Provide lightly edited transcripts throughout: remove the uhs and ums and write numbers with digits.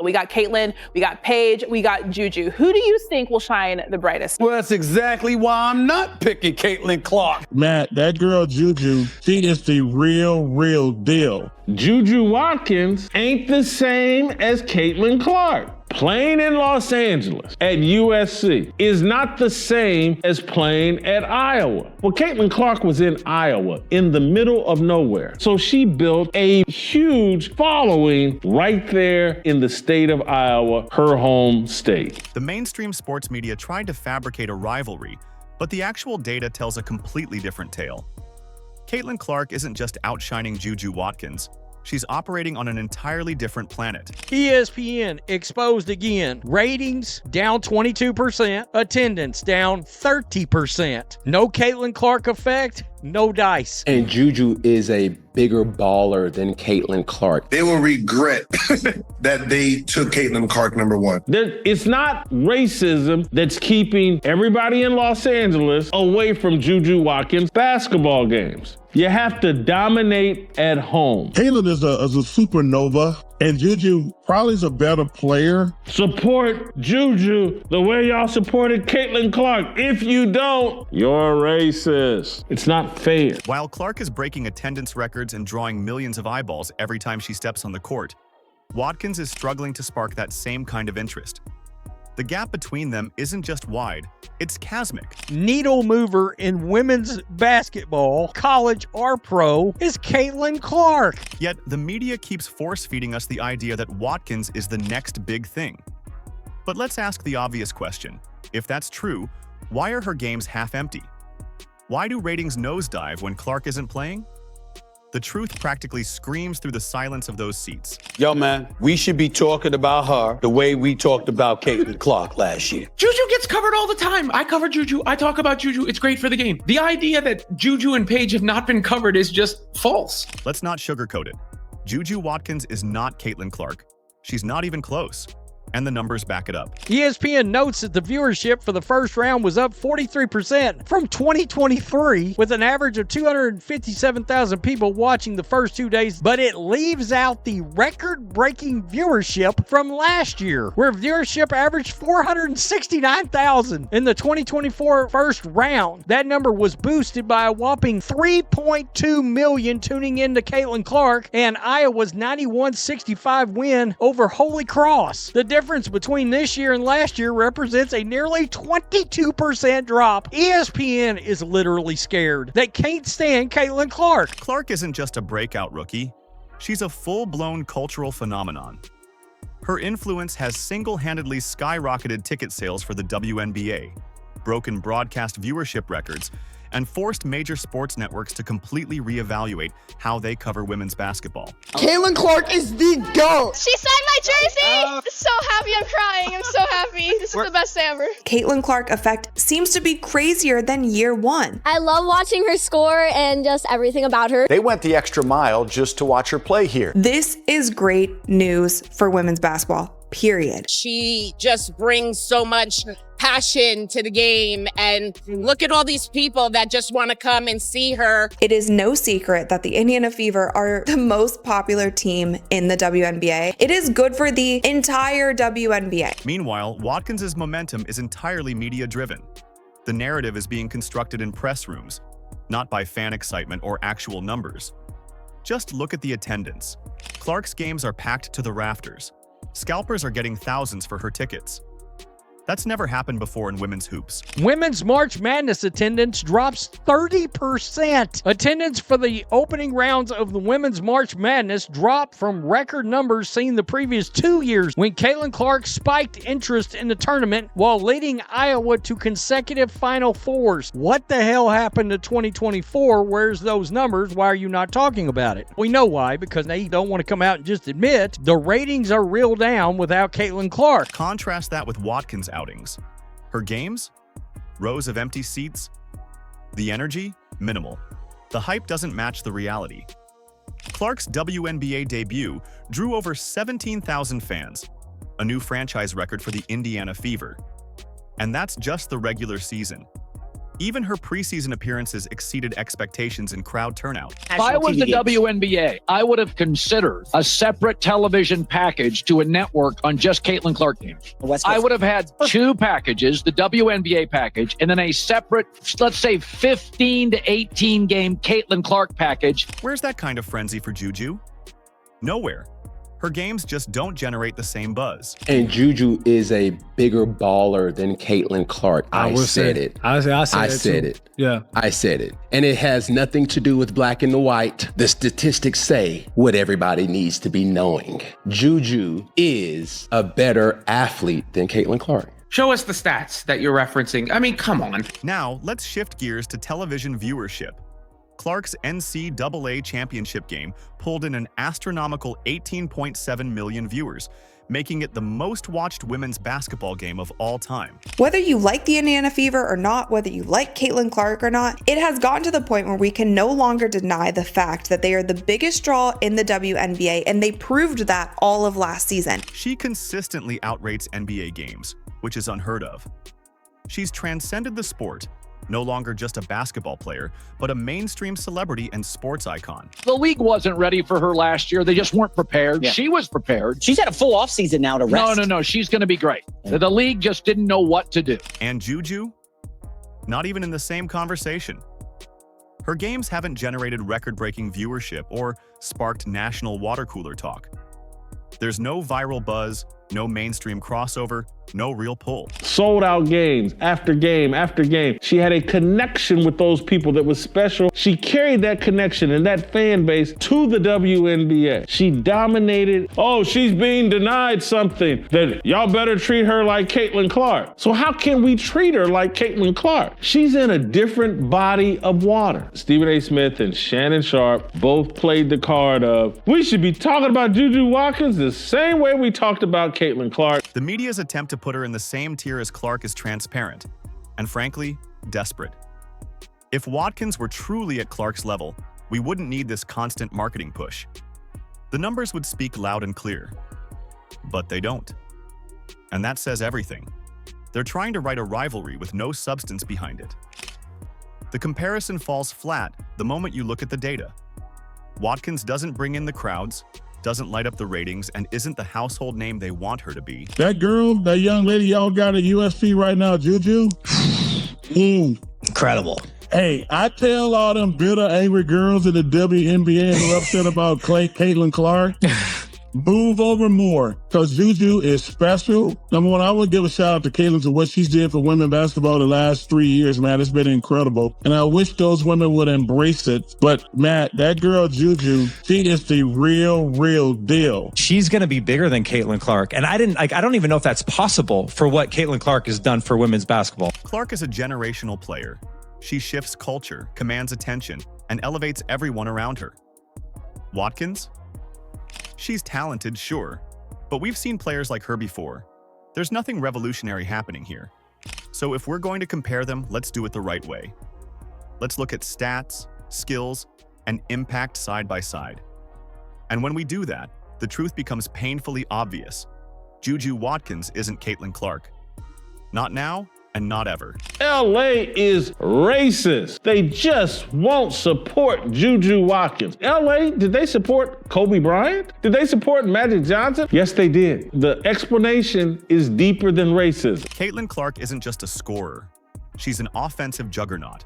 We got Caitlin, we got Paige, we got JuJu. Who do you think will shine the brightest? Well, that's exactly why I'm not picking Caitlin Clark. Matt, that girl JuJu, she is the real deal. JuJu Watkins ain't the same as Caitlin Clark. Playing in Los Angeles at USC is not the same as playing at Iowa. Well, Caitlin Clark was in Iowa, in the middle of nowhere. So she built a huge following right there in the state of Iowa, her home state. The mainstream sports media tried to fabricate a rivalry, but the actual data tells a completely different tale. Caitlin Clark isn't just outshining JuJu Watkins. She's operating on an entirely different planet. ESPN exposed again. Ratings down 22%. Attendance down 30%. No Caitlin Clark effect, no dice. And JuJu is a bigger baller than Caitlin Clark. They will regret that they took Caitlin Clark #1. It's not racism that's keeping everybody in Los Angeles away from JuJu Watkins basketball games. You have to dominate at home. Caitlin is a supernova, and JuJu probably is a better player. Support JuJu the way y'all supported Caitlin Clark. If you don't, you're racist. It's not fair. While Clark is breaking attendance records and drawing millions of eyeballs every time she steps on the court, Watkins is struggling to spark that same kind of interest. The gap between them isn't just wide, it's chasmic. Needle mover in women's basketball, college or pro, is Caitlin Clark. Yet the media keeps force-feeding us the idea that Watkins is the next big thing. But let's ask the obvious question. If that's true, why are her games half empty? Why do ratings nosedive when Clark isn't playing? The truth practically screams through the silence of those seats. Yo, man, we should be talking about her the way we talked about Caitlin Clark last year. JuJu gets covered all the time. I cover JuJu. I talk about JuJu. It's great for the game. The idea that JuJu and Paige have not been covered is just false. Let's not sugarcoat it. JuJu Watkins is not Caitlin Clark. She's not even close. And the numbers back it up. ESPN notes that the viewership for the first round was up 43% from 2023, with an average of 257,000 people watching the first 2 days, but it leaves out the record-breaking viewership from last year, where viewership averaged 469,000 in the 2024 first round. That number was boosted by a whopping 3.2 million tuning into Caitlin Clark and Iowa's 91-65 win over Holy Cross. The difference between this year and last year represents a nearly 22% drop. ESPN is literally scared. They can't stand Caitlin Clark. Clark isn't just a breakout rookie. She's a full-blown cultural phenomenon. Her influence has single-handedly skyrocketed ticket sales for the WNBA, broken broadcast viewership records, and forced major sports networks to completely reevaluate how they cover women's basketball. Caitlin Clark is the GOAT! She signed my jersey! So happy, I'm crying. I'm so happy. This is the best day ever. Caitlin Clark effect seems to be crazier than year one. I love watching her score and just everything about her. They went the extra mile just to watch her play here. This is great news for women's basketball, period. She just brings so much passion to the game, and look at all these people that just want to come and see her. It is no secret that the Indiana Fever are the most popular team in the WNBA. It is good for the entire WNBA. Meanwhile, Watkins' momentum is entirely media-driven. The narrative is being constructed in press rooms, not by fan excitement or actual numbers. Just look at the attendance. Clark's games are packed to the rafters. Scalpers are getting thousands for her tickets. That's never happened before in women's hoops. Women's March Madness attendance drops 30%. Attendance for the opening rounds of the Women's March Madness dropped from record numbers seen the previous 2 years when Caitlin Clark spiked interest in the tournament while leading Iowa to consecutive Final Fours. What the hell happened to 2024? Where's those numbers? Why are you not talking about it? We know why, because they don't want to come out and just admit the ratings are real down without Caitlin Clark. Contrast that with Watkins' outings. Her games? Rows of empty seats? The energy? Minimal. The hype doesn't match the reality. Clark's WNBA debut drew over 17,000 fans, a new franchise record for the Indiana Fever. And that's just the regular season. Even her preseason appearances exceeded expectations in crowd turnout. If I was the WNBA, I would have considered a separate television package to a network on just Caitlin Clark games. I would have had two packages, the WNBA package, and then a separate, let's say, 15 to 18 game Caitlin Clark package. Where's that kind of frenzy for JuJu? Nowhere. Her games just don't generate the same buzz. And JuJu is a bigger baller than Caitlin Clark. I said it. I said it. Yeah. I said it. And it has nothing to do with black and the white. The statistics say what everybody needs to be knowing. JuJu is a better athlete than Caitlin Clark. Show us the stats that you're referencing. I mean, come on. Now, let's shift gears to television viewership. Clark's NCAA championship game pulled in an astronomical 18.7 million viewers, making it the most watched women's basketball game of all time. Whether you like the Indiana Fever or not, whether you like Caitlin Clark or not, it has gotten to the point where we can no longer deny the fact that they are the biggest draw in the WNBA, and they proved that all of last season. She consistently outrates NBA games, which is unheard of. She's transcended the sport, no longer just a basketball player, but a mainstream celebrity and sports icon. The league wasn't ready for her last year. They just weren't prepared. Yeah. She was prepared. She's had a full offseason now to rest. No. She's going to be great. Yeah. The league just didn't know what to do. And JuJu? Not even in the same conversation. Her games haven't generated record-breaking viewership or sparked national water cooler talk. There's no viral buzz, no mainstream crossover, no real pull. Sold out games after game after game. She had a connection with those people that was special. She carried that connection and that fan base to the WNBA. She dominated. Oh, she's being denied something. That y'all better treat her like Caitlin Clark. So how can we treat her like Caitlin Clark? She's in a different body of water. Stephen A. Smith and Shannon Sharp both played the card of, we should be talking about JuJu Watkins the same way we talked about Caitlin Clark. The media's attempt to put her in the same tier as Clark is transparent, and frankly, desperate. If Watkins were truly at Clark's level, we wouldn't need this constant marketing push. The numbers would speak loud and clear, but they don't. And that says everything. They're trying to write a rivalry with no substance behind it. The comparison falls flat the moment you look at the data. Watkins doesn't bring in the crowds, doesn't light up the ratings, and isn't the household name they want her to be. That girl, that young lady y'all got at USC right now, JuJu. Incredible. Hey, I tell all them bitter, angry girls in the WNBA who are upset about Caitlin Clark, move over more, because JuJu is special. Number one, I would give a shout out to Caitlin to what she's did for women basketball the last 3 years, man. It's been incredible. And I wish those women would embrace it. But Matt, that girl JuJu, she is the real deal. She's going to be bigger than Caitlin Clark. And I don't even know if that's possible for what Caitlin Clark has done for women's basketball. Clark is a generational player. She shifts culture, commands attention, and elevates everyone around her. Watkins? She's talented, sure, but we've seen players like her before. There's nothing revolutionary happening here. So if we're going to compare them, let's do it the right way. Let's look at stats, skills, and impact side by side. And when we do that, the truth becomes painfully obvious. JuJu Watkins isn't Caitlin Clark. Not now, and not ever. LA is racist. They just won't support JuJu Watkins. LA, did they support Kobe Bryant? Did they support Magic Johnson? Yes, they did. The explanation is deeper than racism. Caitlin Clark isn't just a scorer. She's an offensive juggernaut.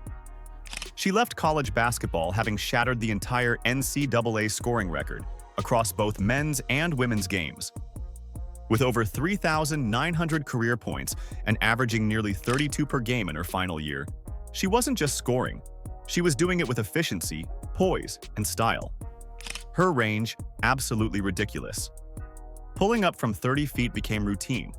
She left college basketball having shattered the entire NCAA scoring record across both men's and women's games. With over 3,900 career points and averaging nearly 32 per game in her final year, she wasn't just scoring. She was doing it with efficiency, poise, and style. Her range, absolutely ridiculous. Pulling up from 30 feet became routine.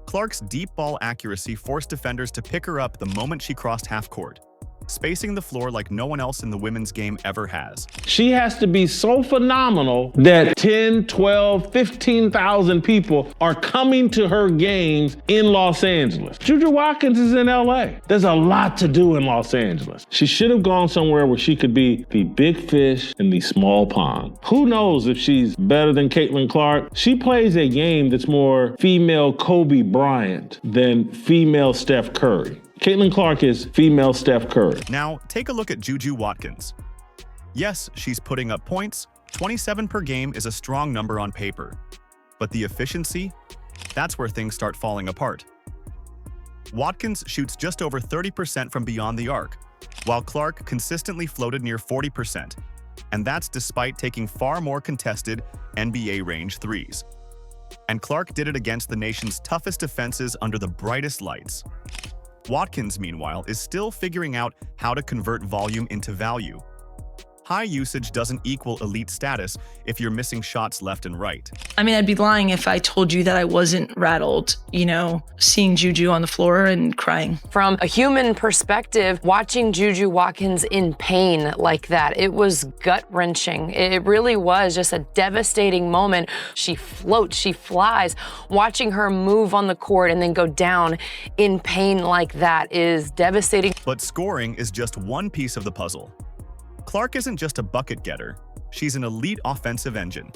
Clark's deep ball accuracy forced defenders to pick her up the moment she crossed half court, spacing the floor like no one else in the women's game ever has. She has to be so phenomenal that 10, 12, 15,000 people are coming to her games in Los Angeles. JuJu Watkins is in LA. There's a lot to do in Los Angeles. She should have gone somewhere where she could be the big fish in the small pond. Who knows if she's better than Caitlin Clark? She plays a game that's more female Kobe Bryant than female Steph Curry. Caitlin Clark is female Steph Curry. Now, take a look at JuJu Watkins. Yes, she's putting up points. 27 per game is a strong number on paper. But the efficiency? That's where things start falling apart. Watkins shoots just over 30% from beyond the arc, while Clark consistently floated near 40%. And that's despite taking far more contested NBA range threes. And Clark did it against the nation's toughest defenses under the brightest lights. Watkins, meanwhile, is still figuring out how to convert volume into value. High usage doesn't equal elite status if you're missing shots left and right. I mean, I'd be lying if I told you that I wasn't rattled, seeing JuJu on the floor and crying. From a human perspective, watching JuJu Watkins in pain like that, it was gut-wrenching. It really was just a devastating moment. She floats, she flies. Watching her move on the court and then go down in pain like that is devastating. But scoring is just one piece of the puzzle. Clark isn't just a bucket getter, she's an elite offensive engine.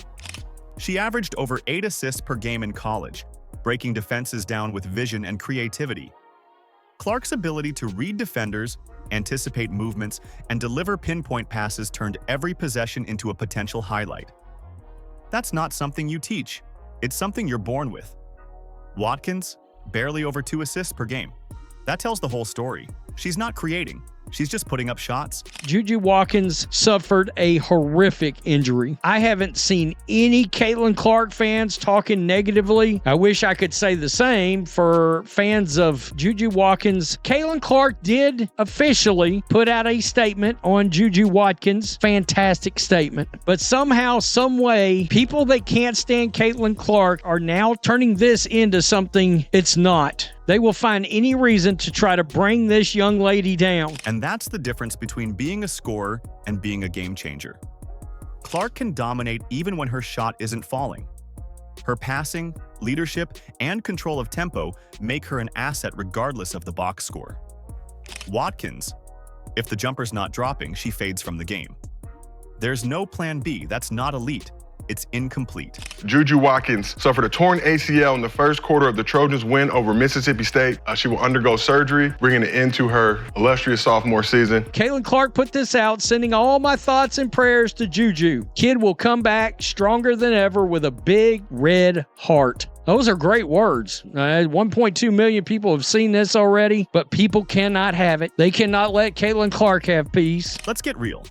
She averaged over 8 assists per game in college, breaking defenses down with vision and creativity. Clark's ability to read defenders, anticipate movements, and deliver pinpoint passes turned every possession into a potential highlight. That's not something you teach, it's something you're born with. Watkins, barely over 2 assists per game. That tells the whole story. She's not creating. She's just putting up shots. JuJu Watkins suffered a horrific injury. I haven't seen any Caitlin Clark fans talking negatively. I wish I could say the same for fans of JuJu Watkins. Caitlin Clark did officially put out a statement on JuJu Watkins. Fantastic statement. But somehow, some way, people that can't stand Caitlin Clark are now turning this into something it's not. They will find any reason to try to bring this young lady down. And that's the difference between being a scorer and being a game changer. Clark can dominate even when her shot isn't falling. Her passing, leadership, and control of tempo make her an asset regardless of the box score. Watkins, if the jumper's not dropping, she fades from the game. There's no plan B. That's not elite. It's incomplete. JuJu Watkins suffered a torn ACL in the first quarter of the Trojans' win over Mississippi State. She will undergo surgery, bringing an end to her illustrious sophomore season. Caitlin Clark put this out, sending all my thoughts and prayers to JuJu. Kid will come back stronger than ever with a big red heart. Those are great words. 1.2 million people have seen this already, but people cannot have it. They cannot let Caitlin Clark have peace. Let's get real.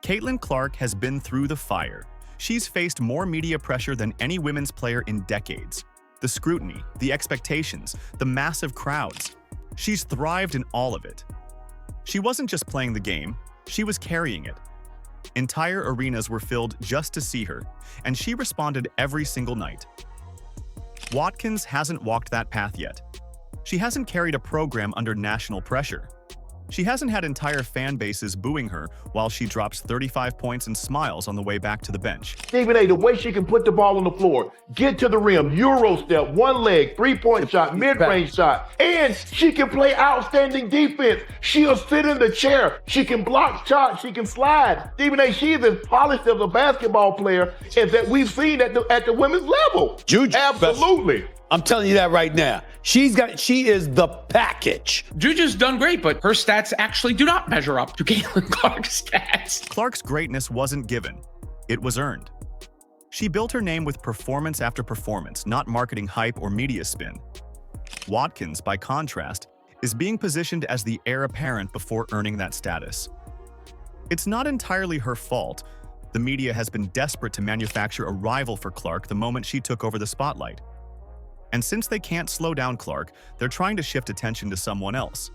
Caitlin Clark has been through the fire. She's faced more media pressure than any women's player in decades. The scrutiny, the expectations, the massive crowds. She's thrived in all of it. She wasn't just playing the game, she was carrying it. Entire arenas were filled just to see her, and she responded every single night. Watkins hasn't walked that path yet. She hasn't carried a program under national pressure. She hasn't had entire fan bases booing her while she drops 35 points and smiles on the way back to the bench. Stephen A., the way she can put the ball on the floor, get to the rim, Euro step, one leg, three-point shot, mid-range shot, and she can play outstanding defense. She'll sit in the chair. She can block shots. She can slide. Stephen A., she is as polished as a basketball player as that we've seen at the women's level. JuJu, absolutely. I'm telling you that right now. She is the package. JuJu's done great, but her stats actually do not measure up to Caitlin Clark's stats. Clark's greatness wasn't given. It was earned. She built her name with performance after performance, not marketing hype or media spin. Watkins, by contrast, is being positioned as the heir apparent before earning that status. It's not entirely her fault. The media has been desperate to manufacture a rival for Clark the moment she took over the spotlight. And since they can't slow down Clark, they're trying to shift attention to someone else.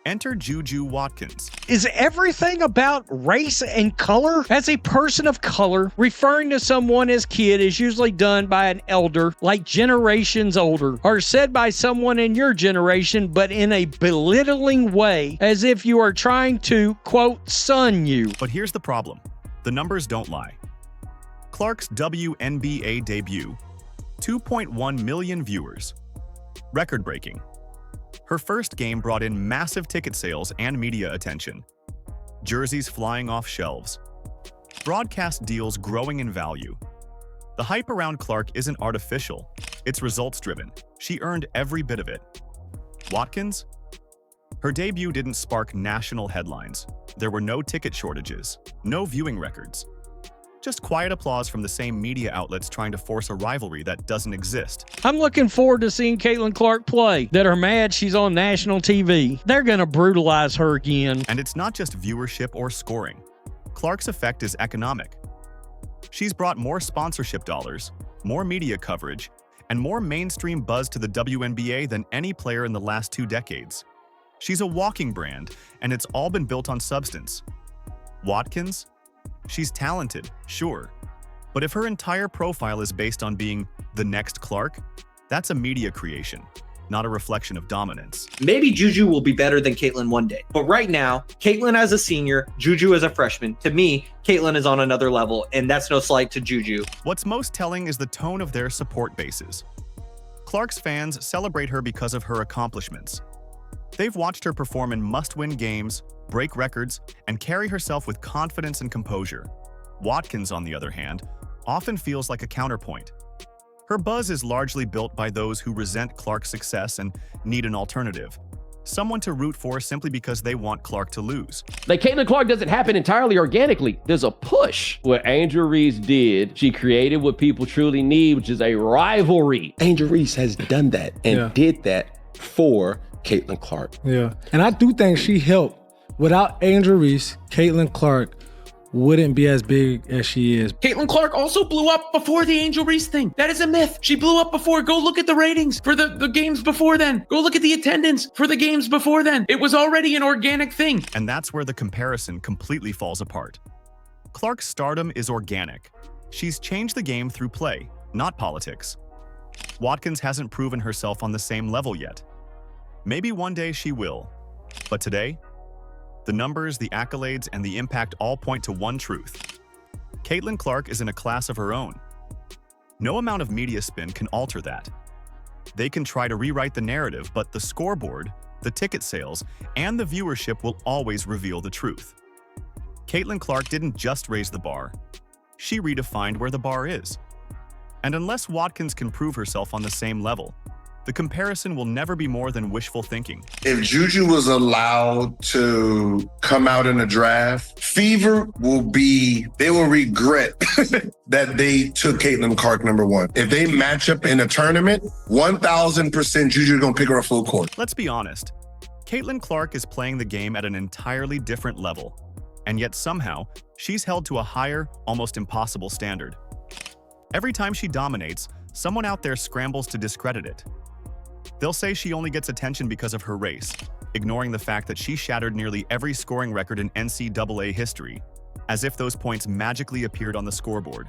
Enter JuJu Watkins. Is everything about race and color? As a person of color, referring to someone as kid is usually done by an elder, like generations older, or said by someone in your generation, but in a belittling way, as if you are trying to, quote, son you. But here's the problem. The numbers don't lie. Clark's WNBA debut, 2.1 million viewers. Record-breaking. Her first game brought in massive ticket sales and media attention. Jerseys flying off shelves. Broadcast deals growing in value. The hype around Clark isn't artificial. It's results-driven. She earned every bit of it. Watkins? Her debut didn't spark national headlines. There were no ticket shortages, no viewing records. Just quiet applause from the same media outlets trying to force a rivalry that doesn't exist. I'm looking forward to seeing Caitlin Clark play. That are mad she's on national TV. They're going to brutalize her again. And it's not just viewership or scoring. Clark's effect is economic. She's brought more sponsorship dollars, more media coverage, and more mainstream buzz to the WNBA than any player in the last 2 decades. She's a walking brand, and it's all been built on substance. Watkins? She's talented, sure. But if her entire profile is based on being the next Clark, that's a media creation, not a reflection of dominance. Maybe JuJu will be better than Caitlin one day. But right now, Caitlin as a senior, JuJu as a freshman. To me, Caitlin is on another level, and that's no slight to JuJu. What's most telling is the tone of their support bases. Clark's fans celebrate her because of her accomplishments. They've watched her perform in must-win games, break records, and carry herself with confidence and composure. Watkins, on the other hand, often feels like a counterpoint. Her buzz is largely built by those who resent Clark's success and need an alternative. Someone to root for simply because they want Clark to lose. Like, Caitlin Clark doesn't happen entirely organically. There's a push. What Angel Reese did, she created what people truly need, which is a rivalry. Angel Reese has done that and did that for Caitlin Clark. Yeah, and I do think she helped. Without Angel Reese, Caitlin Clark wouldn't be as big as she is. Caitlin Clark also blew up before the Angel Reese thing. That is a myth. She blew up before. Go look at the ratings for the games before then. Go look at the attendance for the games before then. It was already an organic thing. And that's where the comparison completely falls apart. Clark's stardom is organic. She's changed the game through play, not politics. Watkins hasn't proven herself on the same level yet. Maybe one day she will. But today, the numbers, the accolades, and the impact all point to one truth. Caitlin Clark is in a class of her own. No amount of media spin can alter that. They can try to rewrite the narrative, but the scoreboard, the ticket sales, and the viewership will always reveal the truth. Caitlin Clark didn't just raise the bar. She redefined where the bar is. And unless Watkins can prove herself on the same level, the comparison will never be more than wishful thinking. If JuJu was allowed to come out in a draft, Fever they will regret that they took Caitlin Clark #1. If they match up in a tournament, 1,000% JuJu gonna pick her up full court. Let's be honest. Caitlin Clark is playing the game at an entirely different level. And yet somehow, she's held to a higher, almost impossible standard. Every time she dominates, someone out there scrambles to discredit it. They'll say she only gets attention because of her race, ignoring the fact that she shattered nearly every scoring record in NCAA history, as if those points magically appeared on the scoreboard.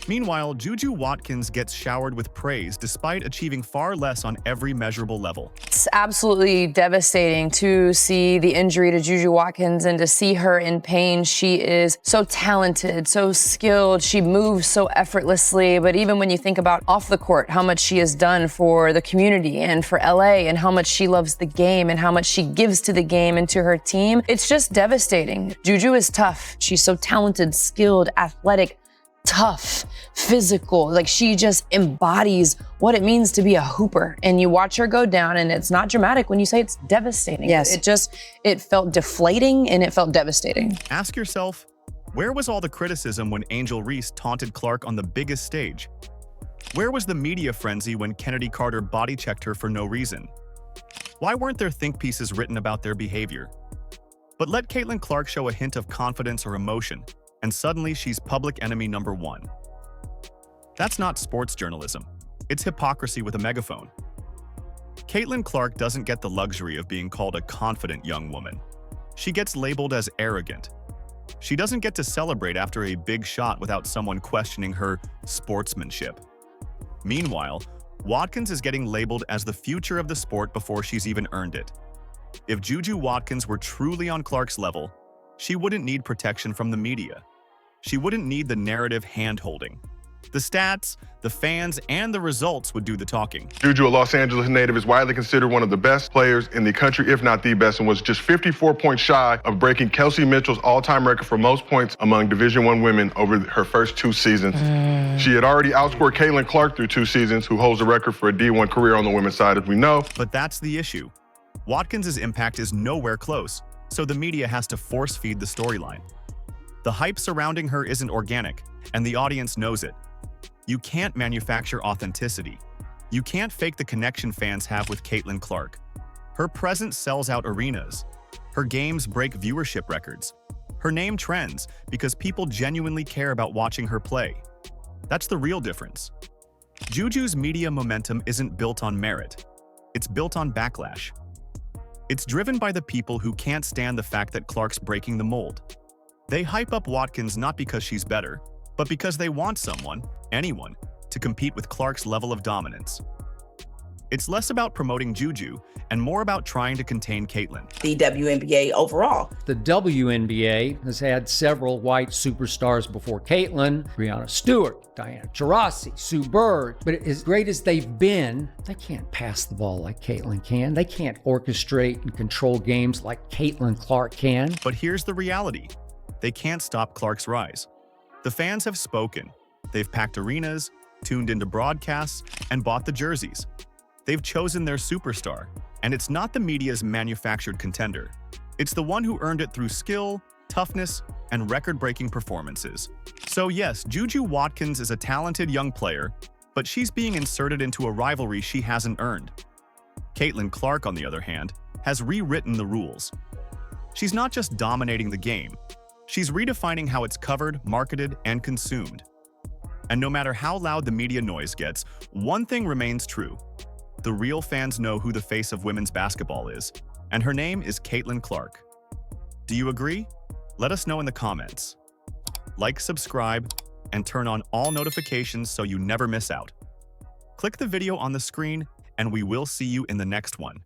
Meanwhile, JuJu Watkins gets showered with praise despite achieving far less on every measurable level. It's absolutely devastating to see the injury to JuJu Watkins and to see her in pain. She is so talented, so skilled. She moves so effortlessly. But even when you think about off the court, how much she has done for the community and for LA and how much she loves the game and how much she gives to the game and to her team, it's just devastating. JuJu is tough. She's so talented, skilled, athletic, tough, physical. Like, she just embodies what it means to be a hooper. And you watch her go down, and it's not dramatic when you say it's devastating. Yes. It felt deflating and it felt devastating. Ask yourself, where was all the criticism when Angel Reese taunted Clark on the biggest stage? Where was the media frenzy when Kennedy Carter body-checked her for no reason? Why weren't there think pieces written about their behavior? But let Caitlin Clark show a hint of confidence or emotion, and suddenly she's public enemy #1. That's not sports journalism. It's hypocrisy with a megaphone. Caitlin Clark doesn't get the luxury of being called a confident young woman. She gets labeled as arrogant. She doesn't get to celebrate after a big shot without someone questioning her sportsmanship. Meanwhile, Watkins is getting labeled as the future of the sport before she's even earned it. If JuJu Watkins were truly on Clark's level, she wouldn't need protection from the media. She wouldn't need the narrative hand-holding. The stats, the fans, and the results would do the talking. JuJu, a Los Angeles native, is widely considered one of the best players in the country, if not the best, and was just 54 points shy of breaking Kelsey Mitchell's all-time record for most points among Division I women over her first 2 seasons. She had already outscored Caitlin Clark through 2 seasons, who holds the record for a D1 career on the women's side, as we know. But that's the issue. Watkins' impact is nowhere close, so the media has to force-feed the storyline. The hype surrounding her isn't organic, and the audience knows it. You can't manufacture authenticity. You can't fake the connection fans have with Caitlin Clark. Her presence sells out arenas. Her games break viewership records. Her name trends because people genuinely care about watching her play. That's the real difference. JuJu's media momentum isn't built on merit. It's built on backlash. It's driven by the people who can't stand the fact that Clark's breaking the mold. They hype up Watkins not because she's better, but because they want someone, anyone, to compete with Clark's level of dominance. It's less about promoting JuJu and more about trying to contain Caitlin. The WNBA overall. The WNBA has had several white superstars before Caitlin, Breanna Stewart, Diana Taurasi, Sue Bird. But as great as they've been, they can't pass the ball like Caitlin can. They can't orchestrate and control games like Caitlin Clark can. But here's the reality. They can't stop Clark's rise. The fans have spoken. They've packed arenas, tuned into broadcasts, and bought the jerseys. They've chosen their superstar, and it's not the media's manufactured contender. It's the one who earned it through skill, toughness, and record-breaking performances. So yes, JuJu Watkins is a talented young player, but she's being inserted into a rivalry she hasn't earned. Caitlin Clark, on the other hand, has rewritten the rules. She's not just dominating the game, she's redefining how it's covered, marketed, and consumed. And no matter how loud the media noise gets, one thing remains true. The real fans know who the face of women's basketball is, and her name is Caitlin Clark. Do you agree? Let us know in the comments. Like, subscribe, and turn on all notifications so you never miss out. Click the video on the screen, and we will see you in the next one.